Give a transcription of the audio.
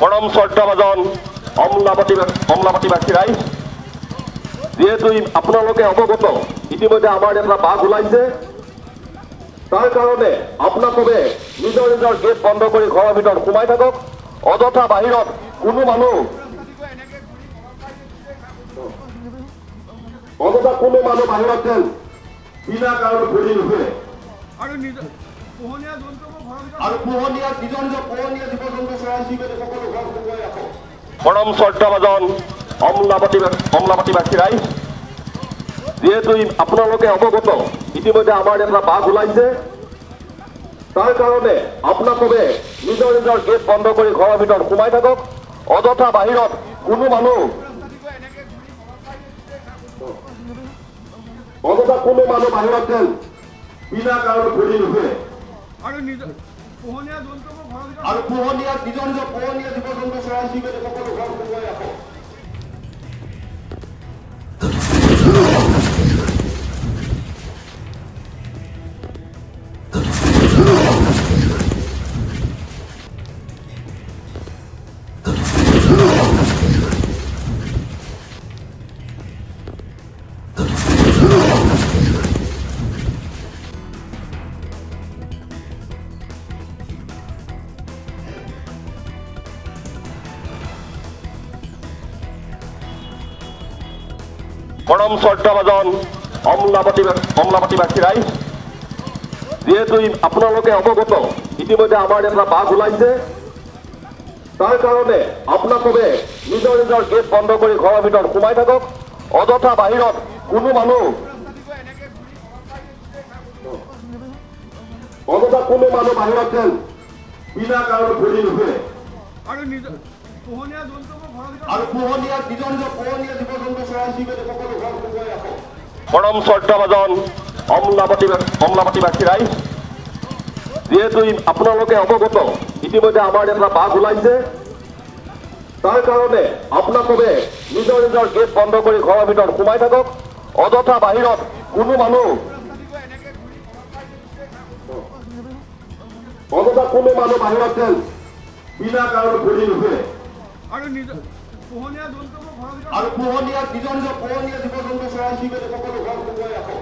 পৰম শ্ৰদ্ধাভাজন অমলাপতিবাসী ৰাইজ, যেহেতু আপোনালোকে অৱগত ইতিমধ্যে আমাৰ এটা বাঘ ওলাইছে, তাৰ কাৰণে আপোনালোকে নিজৰ নিজৰ গেট বন্ধ কৰি ঘৰৰ ভিতৰত সোমাই থাকক। অযথা বাহিৰত কোনো মানুহ বাহিৰত যেন বিনা কাৰণ ঘূৰি নুফুৰে আৰু পোহনীয়া নিজৰ নিজৰ পোহনীয়া জীৱ জন্তু চৰাই চিৰিকটি সকলো ঘৰ সোমোৱাই ৰাখক। পৰম শ্ৰদ্ধাভাজন অমলাপতিবাসী ৰাইজ, যেহেতু আপোনালোকে অৱগত ইতিমধ্যে আমাৰ এটা বাঘ ওলাইছে, তাৰ কাৰণে আপোনালোকে নিজৰ নিজৰ গেট বন্ধ কৰি ঘৰৰ ভিতৰত সোমাই থাকক। অযথা বাহিৰত কোনো মানুহ বাহিৰত যেন বিনা কাৰণ ঘূৰি নুফুৰে আৰু পোহনীয়া নিজৰ নিজৰ পোহনীয়া জীৱ জন্তু চৰাই চিৰিকটি সকলো ঘৰ সোমোৱাই ৰাখক। পৰম শ্ৰদ্ধাভাজন অমলাপতিবাসী ৰাইজ, যেহেতু আপোনালোকে অৱগত ইতিমধ্যে আমাৰ এটা বাঘ ওলাইছে, তাৰ কাৰণে আপোনালোকে নিজৰ নিজৰ গেট বন্ধ কৰি ঘৰৰ ভিতৰত সোমাই থাকক। অযথা বাহিৰত কোনো মানুহ বাহিৰত যেন বিনা কাৰণ ঘূৰি নুফুৰে আৰু পোহনীয়া নিজৰ নিজৰ পোহনীয়া জীৱ জন্তু চৰাই চিৰিকটি সকলো ঘৰ সোমোৱাই ৰাখক। পৰম শ্ৰদ্ধাভাজন অমলাপতিবাসী ৰাইজ, যেহেতু আপোনালোকে অৱগত ইতিমধ্যে আমাৰ এটা বাঘ ওলাইছে, তাৰ কাৰণে আপোনালোকে নিজৰ নিজৰ গেট বন্ধ কৰি ঘৰৰ ভিতৰত সোমাই থাকক। অযথা বাহিৰত কোনো মানুহ বাহিৰত যেন বিনা কাৰণ ঘূৰি নুফুৰে আৰু পোহনীয়া নিজৰ নিজৰ পোহনীয়া জীৱ জন্তু চৰাই চিৰিকটি সকলো ঘৰ সোমোৱাই ৰাখক।